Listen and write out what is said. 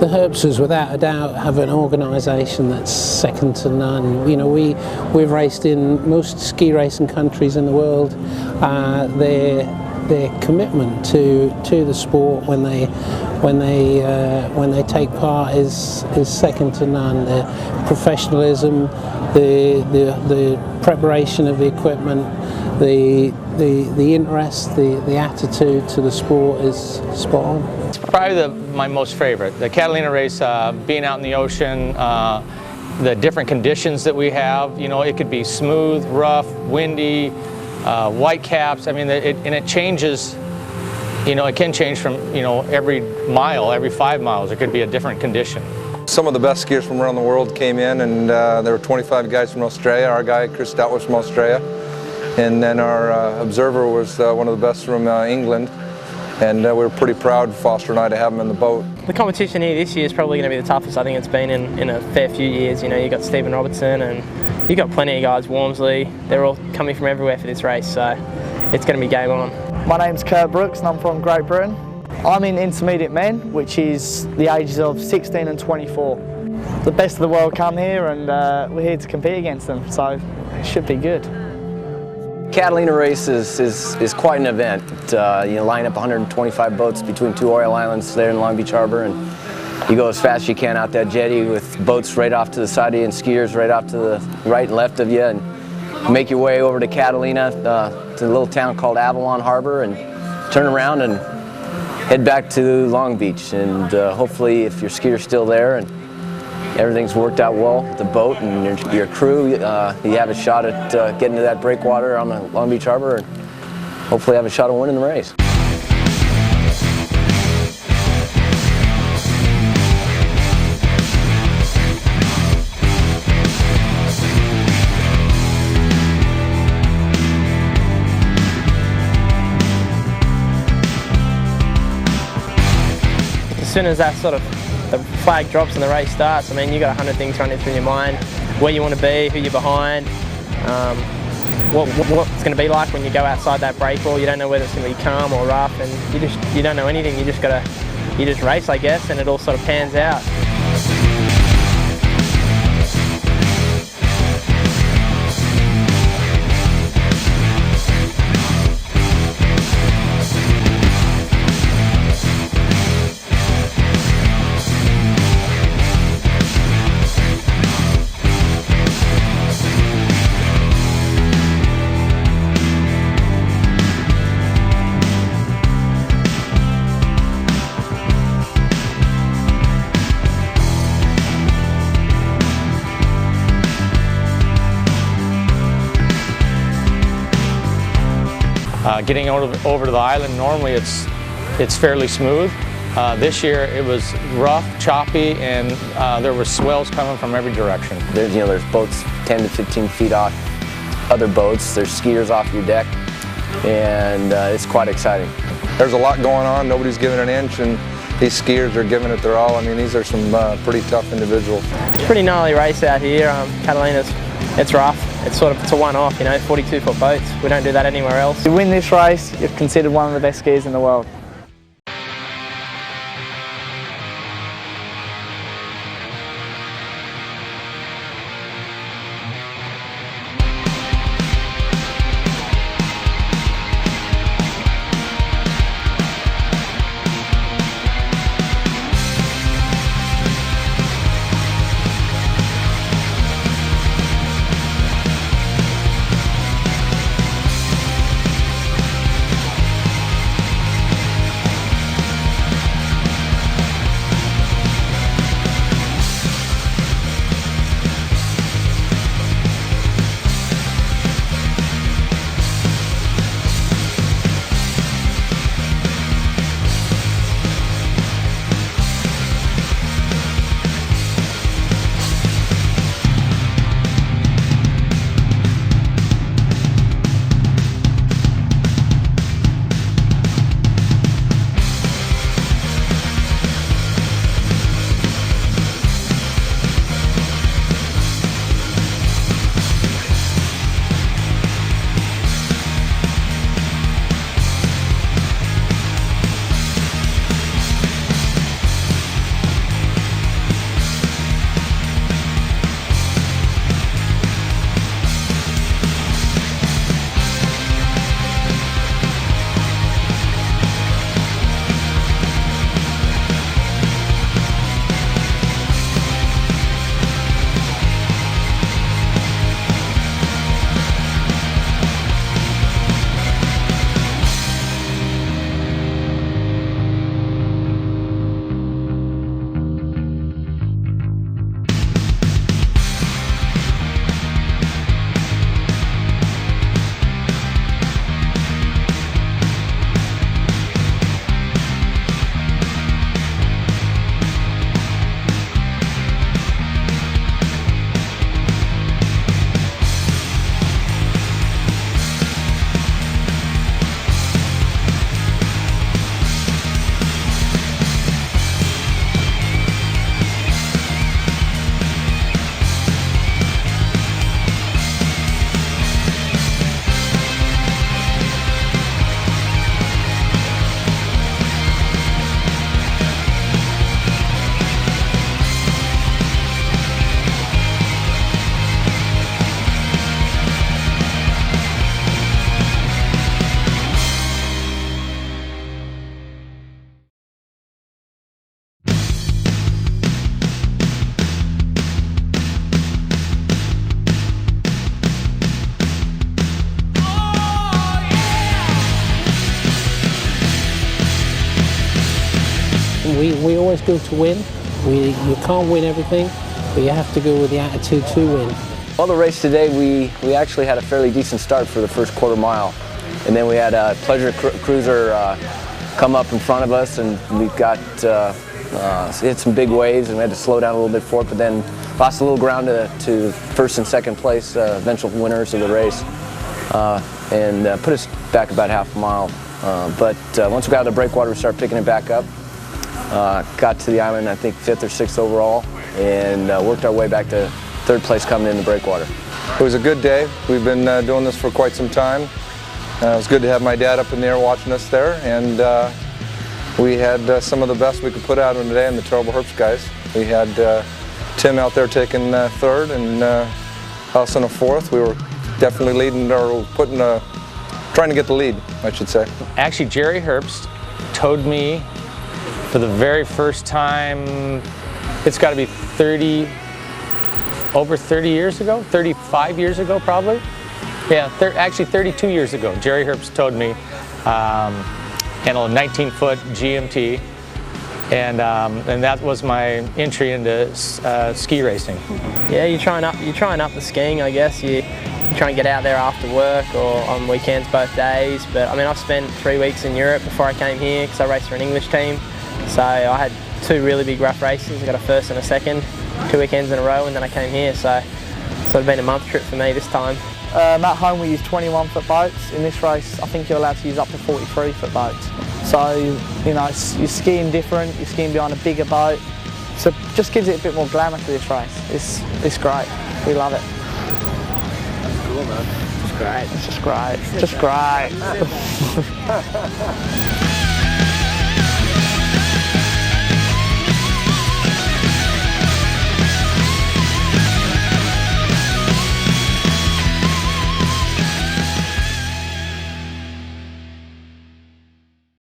The Herbsters, without a doubt, have an organisation that's second to none. You know, we've raced in most ski racing countries in the world. Their commitment to the sport when they take part is second to none. Their professionalism, the preparation of the equipment, the interest, the attitude to the sport is spot on. It's probably my most favorite. The Catalina race, being out in the ocean, the different conditions that we have. You know, it could be smooth, rough, windy, white caps. I mean, it changes. You know, it can change from, you know, every mile, every 5 miles. It could be a different condition. Some of the best skiers from around the world came in, and there were 25 guys from Australia. Our guy, Chris Stout, was from Australia. And then our observer was one of the best from England. And we were pretty proud, Foster and I, to have him in the boat. The competition here this year is probably going to be the toughest I think it's been in a fair few years. You know, you've got Stephen Robertson and you've got plenty of guys, Wormsley. They're all coming from everywhere for this race, so it's going to be game on. My name's Kurt Brooks and I'm from Great Britain. I'm in intermediate men, which is the ages of 16 and 24. The best of the world come here and we're here to compete against them, so it should be good. Catalina race is quite an event. You line up 125 boats between two oil islands there in Long Beach Harbor, and you go as fast as you can out that jetty with boats right off to the side of you and skiers right off to the right and left of you, and make your way over to Catalina, to a little town called Avalon Harbor, and turn around and head back to Long Beach. And hopefully, if your skier's still there and everything's worked out well with the boat and your crew, you have a shot at getting to that breakwater on the Long Beach Harbor and hopefully have a shot at winning the race. As soon as that sort of the flag drops and the race starts, I mean, you've got 100 things running through your mind. Where you want to be, who you're behind, what it's going to be like when you go outside that break wall. You don't know whether it's going to be calm or rough, and you don't know anything. You just race, I guess, and it all sort of pans out. Getting over to the island, normally it's fairly smooth. This year it was rough, choppy, and there were swells coming from every direction. There's boats 10 to 15 feet off other boats. There's skiers off your deck, and it's quite exciting. There's a lot going on. Nobody's giving an inch, and these skiers are giving it their all. I mean, these are some pretty tough individuals. It's a pretty gnarly race out here. Catalina's, it's rough. It's a one-off, you know, 42-foot boats. We don't do that anywhere else. To win this race, you're considered one of the best skiers in the world. always go to win. You can't win everything, but you have to go with the attitude to win. Well, the race today, we actually had a fairly decent start for the first quarter mile. And then we had a pleasure cruiser come up in front of us, and we got hit some big waves, and we had to slow down a little bit for it, but then lost a little ground to first and second place, eventual winners of the race, and put us back about half a mile. But once we got out of the breakwater, we started picking it back up. Got to the island, I think 5th or 6th overall, and worked our way back to 3rd place coming in the breakwater. It was a good day. We've been doing this for quite some time. It was good to have my dad up in there watching us there, and we had some of the best we could put out on today in the Terrible Herbst guys. We had Tim out there taking 3rd and us in a 4th. We were definitely leading, or trying to get the lead, I should say. Actually, Jerry Herbst towed me for the very first time. It's got to be over 30 years ago, 35 years ago probably. Yeah, actually 32 years ago, Jerry Herbst towed me in a 19-foot GMT, and that was my entry into ski racing. Yeah, you're trying up the skiing, I guess. You try and get out there after work or on weekends both days. But I mean, I've spent 3 weeks in Europe before I came here because I raced for an English team. So I had 2 really big rough races. I got a 1st and a 2nd, 2 weekends in a row, and then I came here. So it's sort of been a month trip for me this time. At home we use 21-foot boats. In this race I think you're allowed to use up to 43-foot boats. So, you know, you're skiing different, you're skiing behind a bigger boat. So it just gives it a bit more glamour to this race. It's great. We love it. That's cool, man. It's great. It's just great. Just great.